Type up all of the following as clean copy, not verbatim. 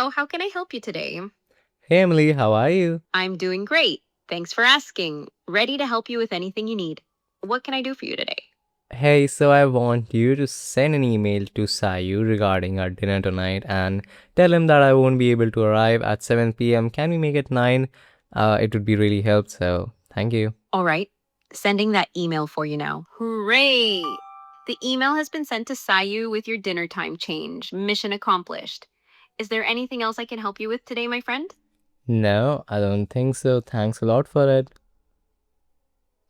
Hello, how can I help you today? Hey Emily, how are you? I'm doing great. Thanks for asking. Ready to help you with anything you need. What can I do for you today? Hey, so I want you to send an email to Sayu regarding our dinner tonight and tell him that I won't be able to arrive at 7 p.m. Can we make it 9? It would be really helped, so thank you. All right, sending that email for you now. Hooray! The email has been sent to Sayu with your dinner time change. Mission accomplished. Is there anything else I can help you with today, my friend? No, I don't think so. Thanks a lot for it.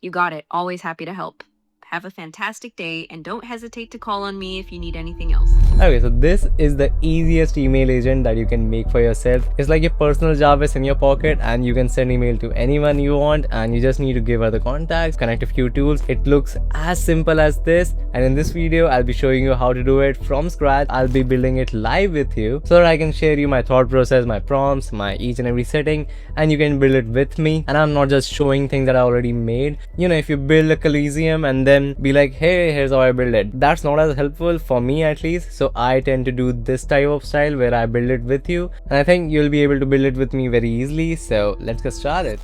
You got it. Always happy to help. Have a fantastic day and don't hesitate to call on me if you need anything else. Okay, so this is the easiest email agent that you can make for yourself. It's like your personal Jarvis in your pocket and you can send email to anyone you want and you just need to give her the contacts, connect a few tools. It looks as simple as this, and in this video I'll be showing you how to do it from scratch. I'll be building it live with you so that I can share you my thought process, my prompts, my each and every setting, and you can build it with me. And I'm not just showing things that I already made. You know, if you build a Coliseum and then be like, hey, here's how I build it, that's not as helpful for me, at least. So I tend to do this type of style where I build it with you, and I think you'll be able to build it with me very easily. So let's get started.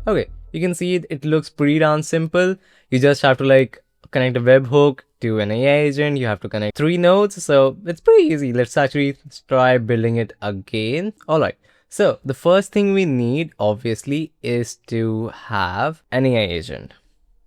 Okay, you can see it looks pretty darn simple. You just have to like connect a webhook to an AI agent. You have to connect 3 nodes, so it's pretty easy. Let's actually try building it again. All right, so the first thing we need obviously is to have an AI agent.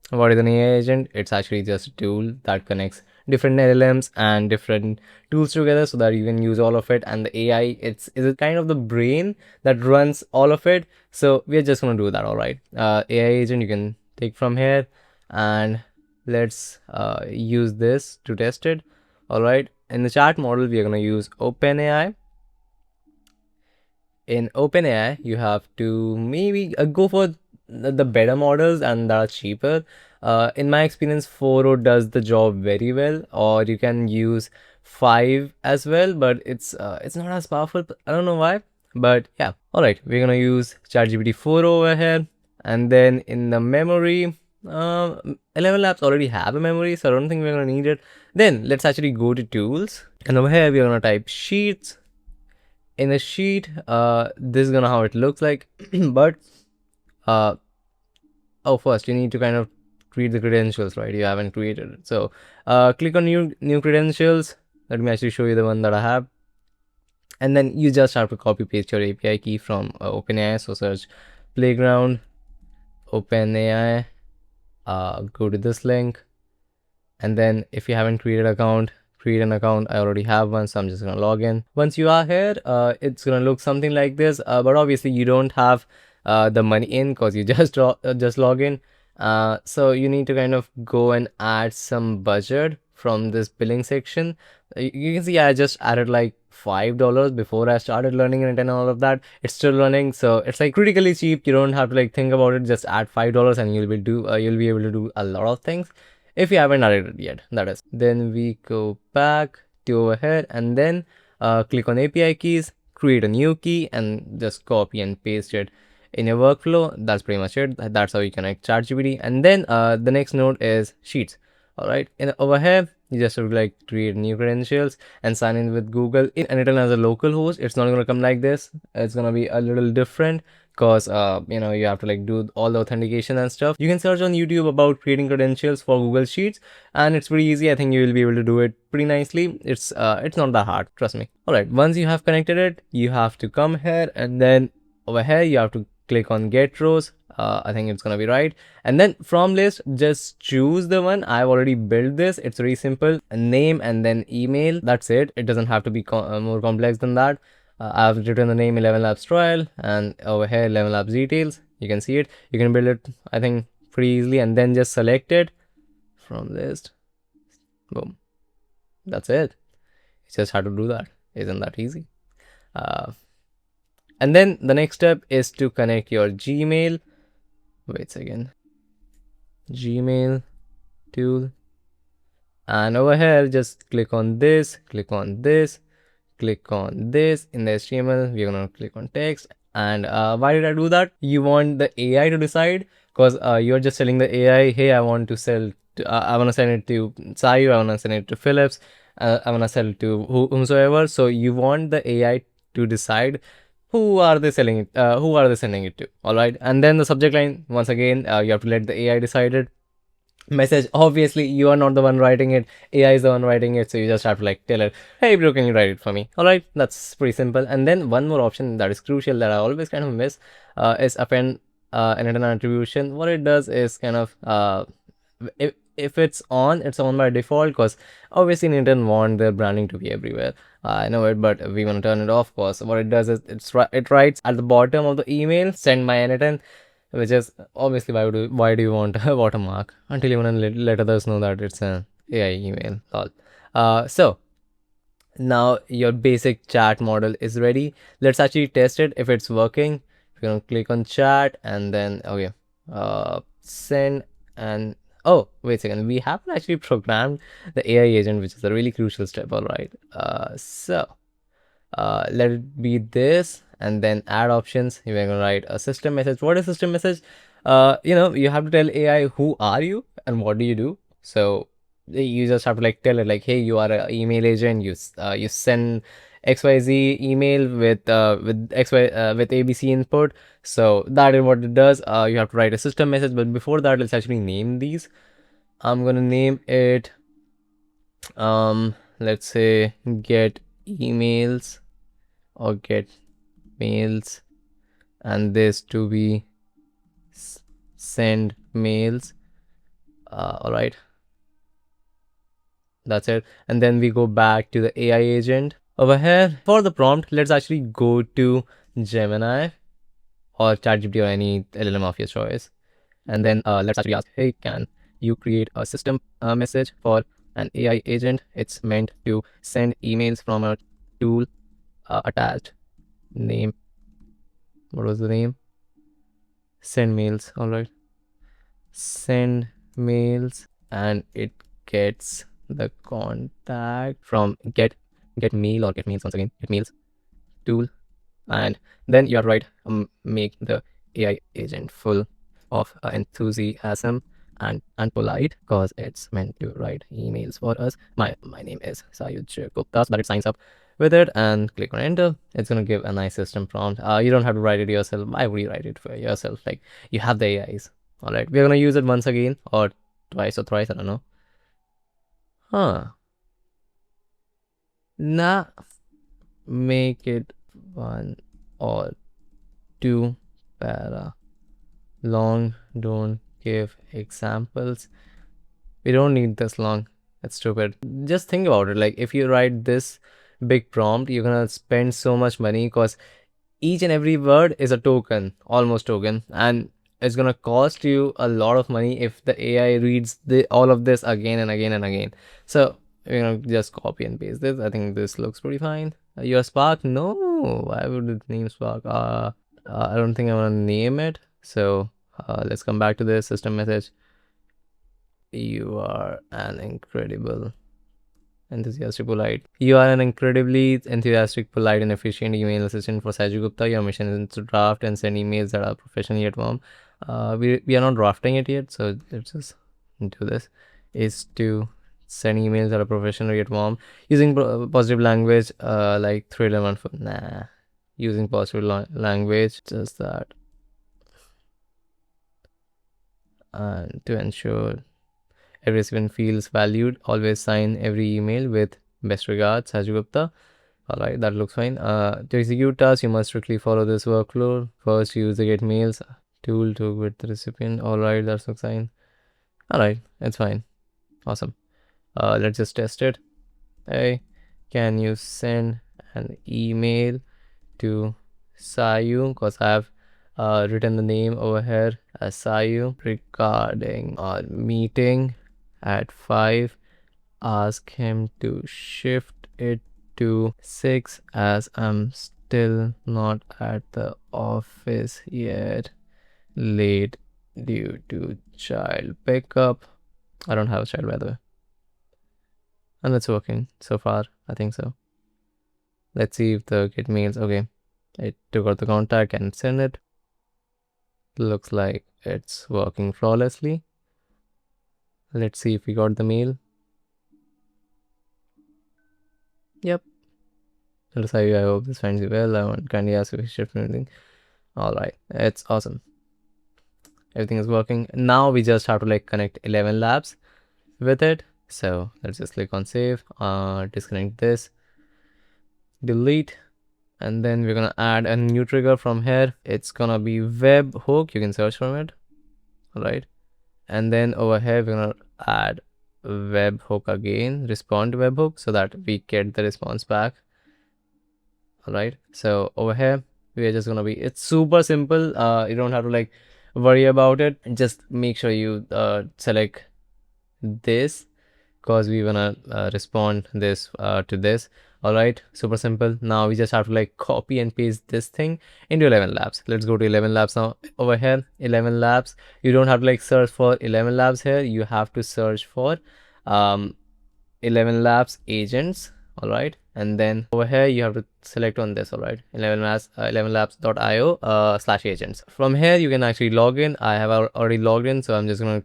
What is an AI agent? It's actually just a tool that connects different LLMs and different tools together so that you can use all of it. And the AI, is a kind of the brain that runs all of it. So we're just gonna do that. All right. AI agent you can take from here, and let's use this to test it. All right. In the chat model, we are gonna use OpenAI. In OpenAI, you have to maybe go for the better models and that are cheaper. In my experience, 4.0 does the job very well, or you can use 5 as well, but it's not as powerful. I don't know why, but yeah. All right, we're gonna use ChatGPT 4 over here, and then in the memory, 11 Labs already have a memory, so I don't think we're gonna need it. Then let's actually go to tools, and over here we're gonna type sheets. In a sheet, this is gonna how it looks like. But oh, first you need to kind of create the credentials, right? You haven't created it, so click on new credentials. Let me actually show you the one that I have, and then you just have to copy paste your API key from OpenAI. So search playground OpenAI, go to this link, and then if you haven't created an account, create an account. I already have one, so I'm just gonna log in. Once you are here, it's gonna look something like this, but obviously you don't have the money in because you just log in. So you need to kind of go and add some budget from this billing section. You can see I just added like $5 before I started learning it and all of that. It's still running, so it's like critically cheap. You don't have to like think about it. Just add $5 and you'll be able to do a lot of things if you haven't added it yet, that is. Then we go back to over here, and then click on API keys, create a new key, and just copy and paste it in your workflow. That's pretty much it. That's how you connect ChatGPT. And then the next node is sheets. All right, and over here you just have to like create new credentials and sign in with Google. In n8n as a local host, it's not gonna come like this. It's gonna be a little different because you have to like do all the authentication and stuff. You can search on YouTube about creating credentials for Google Sheets, and it's pretty easy. I think you will be able to do it pretty nicely. It's not that hard, trust me. All right, once you have connected it, you have to come here, and then over here you have to click on get rows. I think it's gonna be right, and then from list just choose the one. I've already built this. It's very simple, a name and then email. That's it. It doesn't have to be more complex than that. I've written the name 11Labs trial, and over here 11Labs details. You can see it. You can build it, I think, pretty easily, and then just select it from list. Boom. That's it. You just have to do that. Isn't that easy? And then the next step is to connect your Gmail. Wait a second. Gmail tool. And over here, just click on this, click on this, click on this. In the HTML, we're gonna click on text. And why did I do that? You want the AI to decide, because you're just telling the AI, hey, I want to send it to Sayu, I want to send it to Philips, I'm gonna sell it to whomsoever. So you want the AI to decide who are they selling it, who are they sending it to. All right, and then the subject line, once again, you have to let the AI decide it. Message, obviously you are not the one writing it, AI is the one writing it, so you just have to like tell her, hey bro, can you write it for me? All right, that's pretty simple. And then one more option that is crucial that I always kind of miss is append an internal attribution. What it does is kind of if it's on by default, because obviously Nintendo want their branding to be everywhere. I know it, but we want to turn it off. Cause what it does is it writes at the bottom of the email, send my n8n, which is obviously why do you want a watermark until you want to let others know that it's an AI email. Lol. So now your basic chat model is ready. Let's actually test it if it's working. We're gonna click on chat and then okay, send. And oh wait a second, we haven't actually programmed the AI agent, which is a really crucial step. All right, so let it be this and then add options. We're gonna write a system message. What is system message? You have to tell AI who are you and what do you do. So you just have to like tell it like, hey, you are an email agent. You send XYZ email with XY with ABC input. So that is what it does. You have to write a system message, but before that, let's actually name these. I'm gonna name it let's say get emails or get mails, and this to be send mails. All right, that's it. And then we go back to the AI agent over here. For the prompt, let's actually go to Gemini or ChatGPT or any LLM of your choice. And then let's actually ask, hey, can you create a system message for an AI agent? It's meant to send emails from a tool attached. Name, what was the name? Send mails. All right, send mails, and it gets the contact from get mail or get mails. Once again, get mails tool. And then you have to write make the AI agent full of enthusiasm and polite, because it's meant to write emails for us. My name is Sayuj Gupta, so that it signs up with it, and click on enter. It's gonna give a nice system prompt. You don't have to write it yourself. Why would you write it for yourself? Like, you have the AIs. All right, we're gonna use it once again or twice or thrice, I don't know. Huh. Nah, make it one or two para long. Don't give examples. We don't need this long. That's stupid. Just think about it. Like, if you write this big prompt, you're gonna spend so much money, because each and every word is a token, almost token, and it's gonna cost you a lot of money if the AI reads all of this again and again and again. So just copy and paste this. I think this looks pretty fine. Your Spark? No, why would it name Spark? I don't think I want to name it. So let's come back to this system message. You are an incredible enthusiastic, polite. You are an incredibly enthusiastic, polite, and efficient email assistant for Sajid Gupta. Your mission is to draft and send emails that are professionally at warm. We are not drafting it yet, so let's just do this. Is to send emails that are professionally at warm using positive language, like thriller and nah. Using positive language, just that, and to ensure every recipient feels valued, always sign every email with best regards, Sajid Gupta. Alright, that looks fine. To execute tasks, you must strictly follow this workflow. First, use the get mails tool to greet the recipient. Alright, that looks fine. Alright, it's fine. Awesome. Let's just test it. Hey, can you send an email to Sayu? Because I have written the name over here as Sayu regarding our meeting at 5. Ask him to shift it to 6 as I'm still not at the office yet. Late due to child pickup. I don't have a child, by the way. And it's working so far. I think so. Let's see if the get mails. Okay. It took out the contact and send it. Looks like it's working flawlessly. Let's see if we got the mail. Yep. That's how you. I hope this finds you well. I want kindly ask if you shift anything. All right, it's awesome. Everything is working. Now we just have to like connect ElevenLabs with it. So let's just click on save. Disconnect this. Delete. And then we're gonna add a new trigger from here. It's gonna be webhook. You can search from it. All right. And then over here we're gonna add webhook again. Respond to webhook so that we get the response back. All right, so over here we are just gonna be, it's super simple. You don't have to like worry about it. Just make sure you select this because we wanna respond this to this. All right, super simple. Now we just have to like copy and paste this thing into ElevenLabs. Let's go to ElevenLabs now. Over here, ElevenLabs, you don't have to like search for ElevenLabs here. You have to search for um ElevenLabs agents. All right, and then over here you have to select on this. All right, ElevenLabs.io slash agents. From here you can actually log in. I have already logged in, so I'm just gonna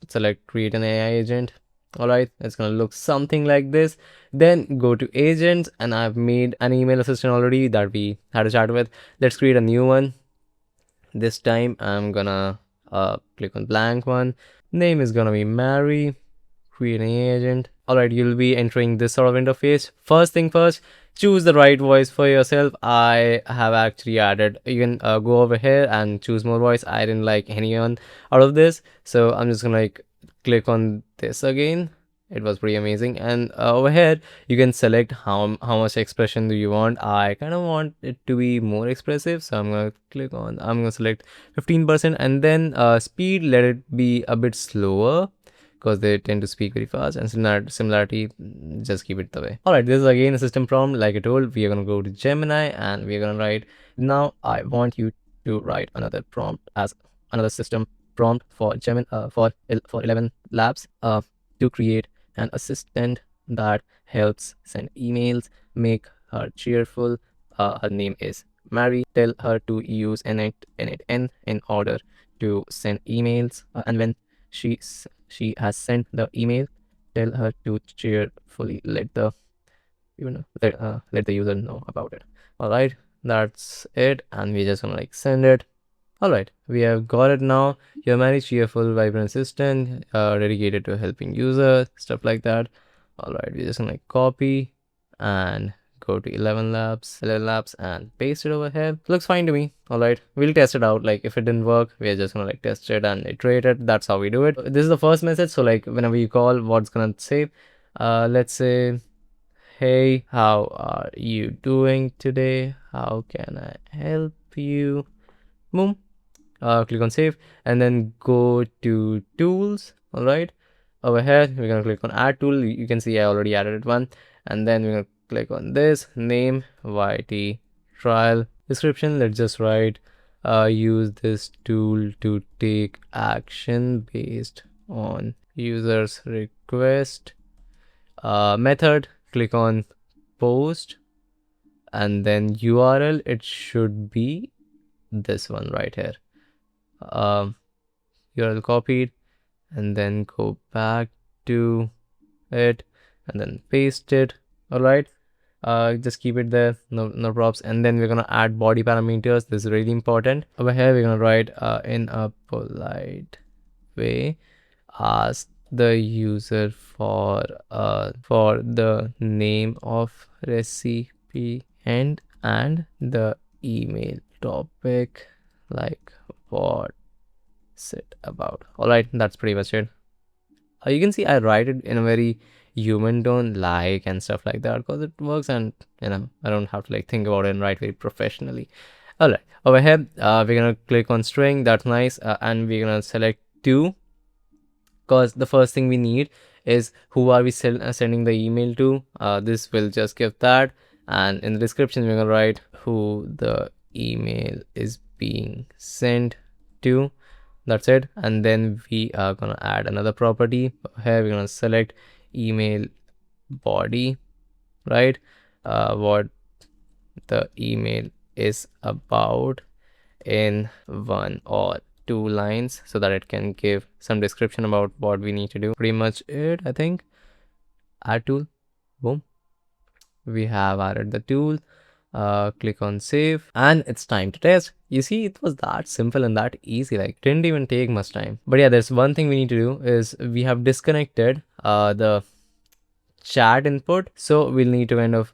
select create an AI agent. All right, it's gonna look something like this. Then go to agents, and I've made an email assistant already that we had a chat with. Let's create a new one. This time I'm gonna click on blank one. Name is gonna be Mary. Create an agent. All right, you'll be entering this sort of interface. First thing first, choose the right voice for yourself. I have actually added, you can go over here and choose more voice. I didn't like any one out of this, so I'm just gonna like click on this again. It was pretty amazing. And over here you can select how much expression do you want. I kind of want it to be more expressive, so I'm gonna select 15%, and then speed, let it be a bit slower because they tend to speak very fast. And similarity, just keep it the way. All right, this is again a system prompt. Like I told, we are going to go to Gemini and we are going to write, now I want you to write another prompt as another system prompt for Gemini for ElevenLabs to create an assistant that helps send emails, make her cheerful. Her name is Mary. Tell her to use n8n in order to send emails, and when she has sent the email, tell her to cheerfully let the let the user know about it. All right, that's it, and we're just gonna like send it. All right, we have got it now. Your managed cheerful, vibrant assistant, dedicated to helping users, stuff like that. All right, we're just gonna like copy and go to ElevenLabs and paste it over here. Looks fine to me. All right, we'll test it out. Like if it didn't work, we're just gonna like test it and iterate it. That's how we do it. This is the first message. So like whenever you call, what's gonna say? Let's say, hey, how are you doing today? How can I help you? Boom. Click on save and then go to tools. All right, over here we're gonna click on add tool. You can see I already added one, and then we're gonna click on this name YT trial description. Let's just write use this tool to take action based on user's request. Method, click on post, and then URL, it should be this one right here. URL copied, and then go back to it and then paste it. All right, just keep it there, no props. And then we're gonna add body parameters. This is really important. Over here we're gonna write in a polite way, ask the user for the name of recipe and the email topic, like what's it about. All right, that's pretty much it. You can see I write it in a very human tone, like, and stuff like that, because it works, and I don't have to like think about it and write very professionally. All right, over here we're gonna click on string. That's nice. And we're gonna select two, because the first thing we need is who are we sending the email to. This will just give that, and in the description we're gonna write who the email is being sent to. That's it. And then we are gonna add another property. Here we're gonna select email body, right? What the email is about in one or two lines, so that it can give some description about what we need to do. Pretty much it, I think. Add tool, boom. We have added the tool. Click on save, and it's time to test. You see, it was that simple and that easy, like didn't even take much time. But yeah, there's one thing we need to do is we have disconnected the chat input, so we'll need to kind of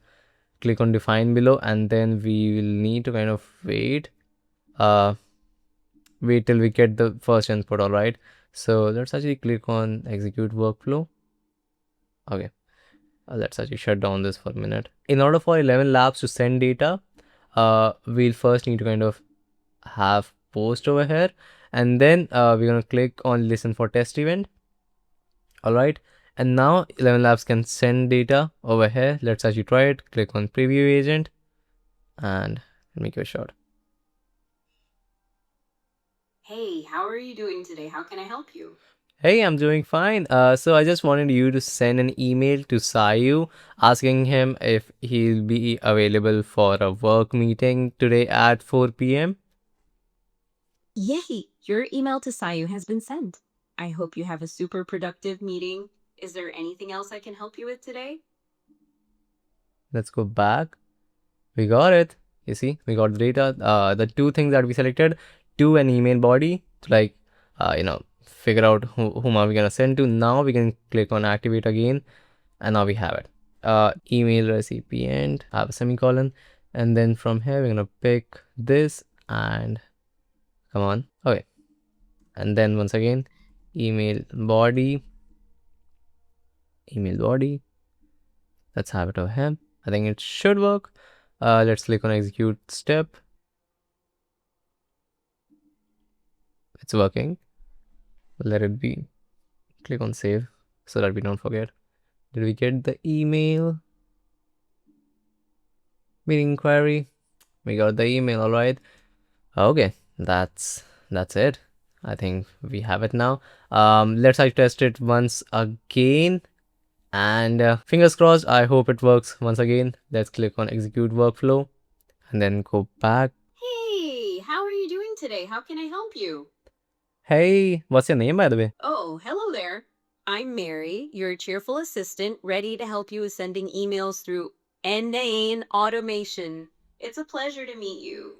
click on define below, and then we will need to kind of uh wait till we get the first input. All right, so let's actually click on execute workflow. Okay, let's actually shut down this for a minute. In order for ElevenLabs to send data, we'll first need to kind of have post over here, and then we're gonna click on listen for test event. All right, and now ElevenLabs can send data over here. Let's actually try it. Click on preview agent and make it short. Hey, how are you doing today? How can I help you? Hey, I'm doing fine. So I just wanted you to send an email to Sayu asking him if he'll be available for a work meeting today at 4 p.m. Yay! Your email to Sayu has been sent. I hope you have a super productive meeting. Is there anything else I can help you with today? Let's go back. We got it. You see, we got the data. The two things that we selected, to an email body, to like, figure out whom are we gonna send to. Now we can click on activate again, and now we have it. Email recipient, have a semicolon, and then from here we're gonna pick this and come on. Okay, and then once again, email body. Let's have it over here. I think it should work. Let's click on execute step. It's working. Let it be. Click on save so that we don't forget. Did we get the email? Meeting inquiry. We got the email, all right. Okay, that's it. I think we have it now. Let's test it once again. And fingers crossed, I hope it works once again. Let's click on execute workflow and then go back. Hey, how are you doing today? How can I help you? Hey, what's your name, by the way? Oh, hello there. I'm Mary, your cheerful assistant, ready to help you with sending emails through n8n automation. It's a pleasure to meet you.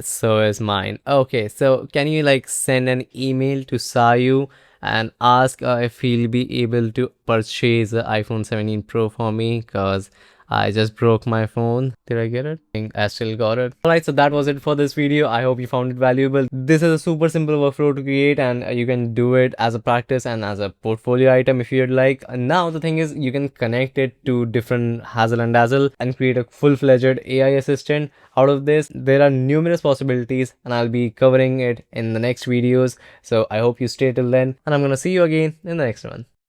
So is mine. Okay, so can you like send an email to Sayu and ask if he'll be able to purchase the iPhone 17 Pro for me? Because I just broke my phone. Did I get it? I think I still got it. Alright, so that was it for this video. I hope you found it valuable. This is a super simple workflow to create, and you can do it as a practice and as a portfolio item if you'd like. And now the thing is, you can connect it to different Hazel and Dazzle and create a full-fledged AI assistant out of this. There are numerous possibilities, and I'll be covering it in the next videos. So I hope you stay till then, and I'm gonna see you again in the next one.